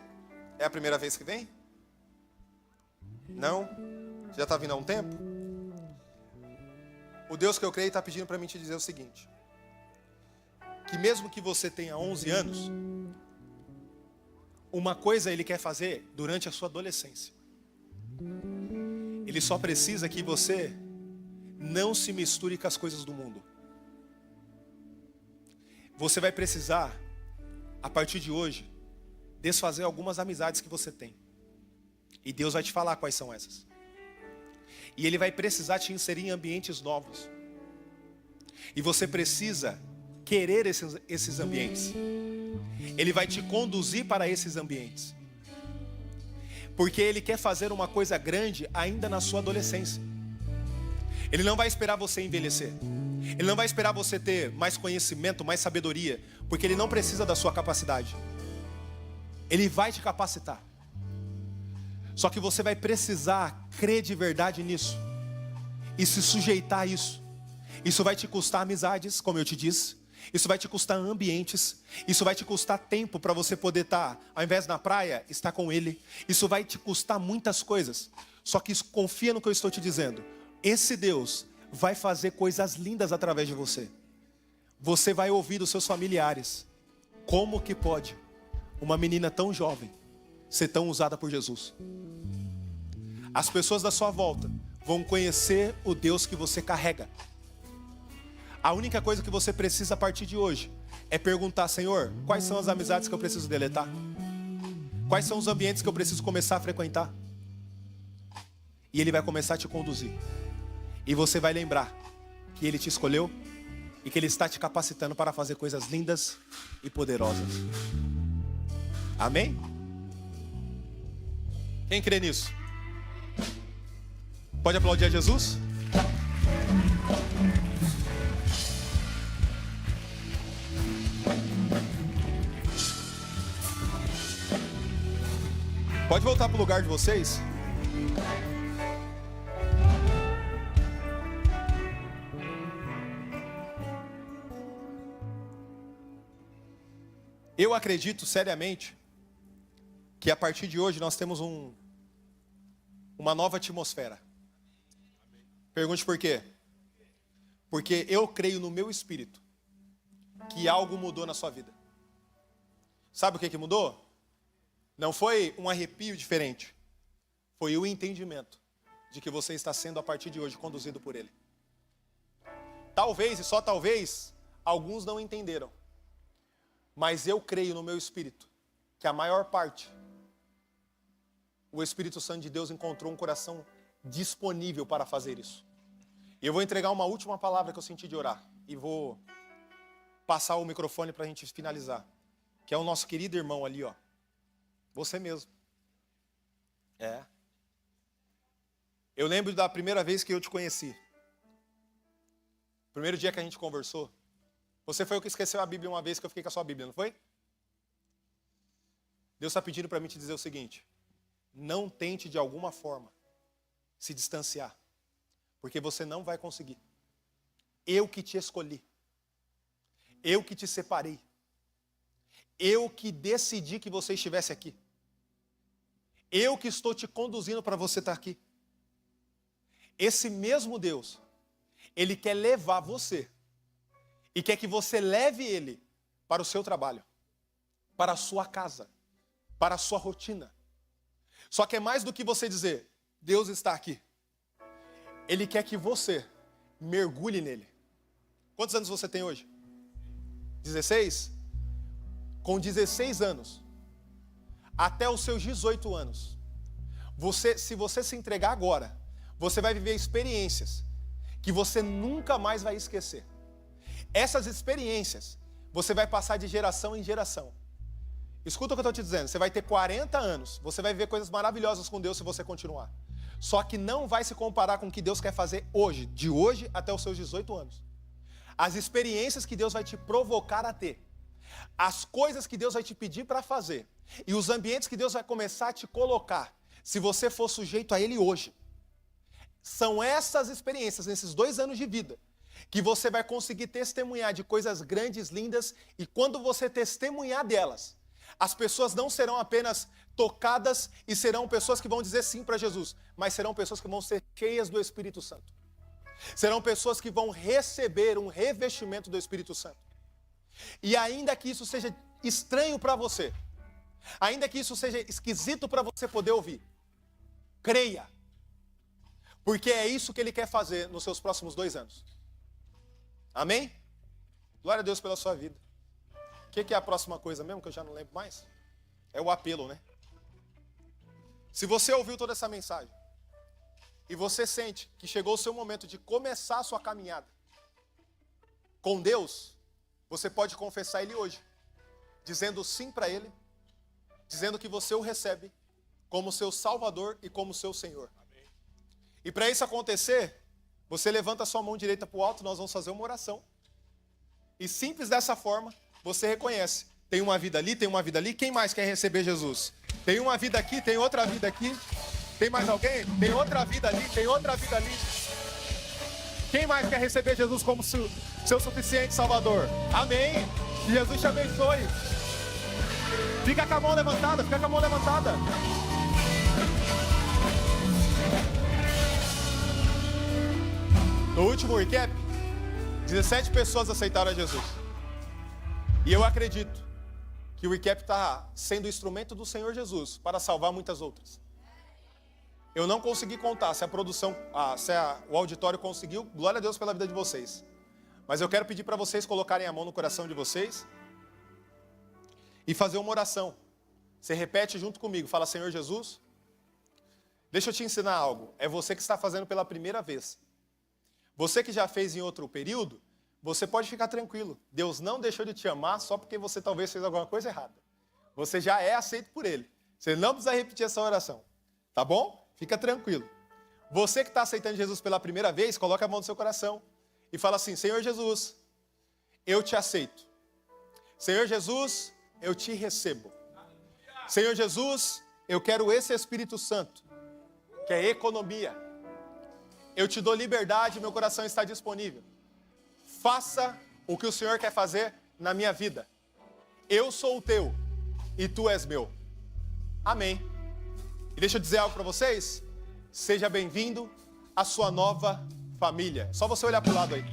é a primeira vez que vem? Não? Já está vindo há um tempo? O Deus que eu creio está pedindo para mim te dizer o seguinte. Que mesmo que você tenha 11 anos, uma coisa Ele quer fazer durante a sua adolescência. Ele só precisa que você não se misture com as coisas do mundo. Você vai precisar, a partir de hoje, desfazer algumas amizades que você tem. E Deus vai te falar quais são essas. E Ele vai precisar te inserir em ambientes novos. E você precisa querer esses ambientes. Ele vai te conduzir para esses ambientes. Porque Ele quer fazer uma coisa grande ainda na sua adolescência. Ele não vai esperar você envelhecer. Ele não vai esperar você ter mais conhecimento, mais sabedoria. Porque Ele não precisa da sua capacidade. Ele vai te capacitar. Só que você vai precisar crer de verdade nisso. E se sujeitar a isso. Isso vai te custar amizades, como eu te disse. Isso vai te custar ambientes. Isso vai te custar tempo para você poder estar, ao invés na praia, estar com Ele. Isso vai te custar muitas coisas. Só que confia no que eu estou te dizendo. Esse Deus vai fazer coisas lindas através de você. Você vai ouvir dos seus familiares. Como que pode uma menina tão jovem ser tão usada por Jesus? As pessoas da sua volta vão conhecer o Deus que você carrega. A única coisa que você precisa a partir de hoje é perguntar: Senhor, quais são as amizades que eu preciso deletar? Quais são os ambientes que eu preciso começar a frequentar? E Ele vai começar a te conduzir. E você vai lembrar que Ele te escolheu e que Ele está te capacitando para fazer coisas lindas e poderosas. Amém? Quem crê nisso? Pode aplaudir a Jesus? Pode voltar para o lugar de vocês? Eu acredito seriamente que a partir de hoje nós temos uma nova atmosfera. Pergunte por quê? Porque eu creio no meu espírito que algo mudou na sua vida. Sabe o que mudou? Não foi um arrepio diferente. Foi o entendimento de que você está sendo a partir de hoje conduzido por Ele. Talvez, e só talvez, alguns não entenderam. Mas eu creio no meu espírito que a maior parte, o Espírito Santo de Deus encontrou um coração disponível para fazer isso. E eu vou entregar uma última palavra que eu senti de orar. E vou passar o microfone para a gente finalizar. Que é o nosso querido irmão ali, ó. Você mesmo. É. Eu lembro da primeira vez que eu te conheci. Primeiro dia que a gente conversou. Você foi o que esqueceu a Bíblia uma vez que eu fiquei com a sua Bíblia, não foi? Deus está pedindo para mim te dizer o seguinte. Não tente de alguma forma se distanciar. Porque você não vai conseguir. Eu que te escolhi. Eu que te separei. Eu que decidi que você estivesse aqui. Eu que estou te conduzindo para você estar aqui. Esse mesmo Deus, Ele quer levar você. E quer que você leve ele para o seu trabalho, para a sua casa, para a sua rotina. Só que é mais do que você dizer, Deus está aqui. Ele quer que você mergulhe nele. Quantos anos você tem hoje? 16? Com 16 anos, até os seus 18 anos, se você se entregar agora, você vai viver experiências que você nunca mais vai esquecer. Essas experiências, você vai passar de geração em geração. Escuta o que eu estou te dizendo, você vai ter 40 anos, você vai viver coisas maravilhosas com Deus se você continuar. Só que não vai se comparar com o que Deus quer fazer hoje, de hoje até os seus 18 anos. As experiências que Deus vai te provocar a ter, as coisas que Deus vai te pedir para fazer, e os ambientes que Deus vai começar a te colocar, se você for sujeito a Ele hoje. São essas experiências, nesses 2 anos de vida, que você vai conseguir testemunhar de coisas grandes, lindas, e quando você testemunhar delas, as pessoas não serão apenas tocadas e serão pessoas que vão dizer sim para Jesus, mas serão pessoas que vão ser cheias do Espírito Santo. Serão pessoas que vão receber um revestimento do Espírito Santo. E ainda que isso seja estranho para você, ainda que isso seja esquisito para você poder ouvir, creia. Porque é isso que Ele quer fazer nos seus próximos 2 anos. Amém? Glória a Deus pela sua vida. O que é a próxima coisa mesmo, que eu já não lembro mais? É o apelo, né? Se você ouviu toda essa mensagem, e você sente que chegou o seu momento de começar a sua caminhada com Deus, você pode confessar Ele hoje, dizendo sim para Ele, dizendo que você o recebe como seu Salvador e como seu Senhor. Amém. E para isso acontecer, você levanta a sua mão direita para o alto, nós vamos fazer uma oração. E simples dessa forma, você reconhece, tem uma vida ali, tem uma vida ali, quem mais quer receber Jesus? Tem uma vida aqui, tem outra vida aqui. Tem mais alguém? Tem outra vida ali, tem outra vida ali. Quem mais quer receber Jesus como seu suficiente Salvador? Amém. Que Jesus te abençoe. Fica com a mão levantada, fica com a mão levantada. No último recap, 17 pessoas aceitaram a Jesus. E eu acredito que o recap está sendo o instrumento do Senhor Jesus para salvar muitas outras. Eu não consegui contar se a produção, o auditório conseguiu. Glória a Deus pela vida de vocês. Mas eu quero pedir para vocês colocarem a mão no coração de vocês e fazer uma oração. Você repete junto comigo, fala: Senhor Jesus, deixa eu te ensinar algo. É você que está fazendo pela primeira vez. Você que já fez em outro período, você pode ficar tranquilo. Deus não deixou de te amar só porque você talvez fez alguma coisa errada. Você já é aceito por Ele. Você não precisa repetir essa oração. Tá bom? Fica tranquilo. Você que está aceitando Jesus pela primeira vez, coloca a mão no seu coração e fala assim: Senhor Jesus, eu te aceito. Senhor Jesus, eu te recebo. Senhor Jesus, eu quero esse Espírito Santo, que é economia. Eu te dou liberdade, meu coração está disponível. Faça o que o Senhor quer fazer na minha vida. Eu sou o teu e tu és meu. Amém. E deixa eu dizer algo para vocês. Seja bem-vindo à sua nova família. Só você olhar para o lado aí.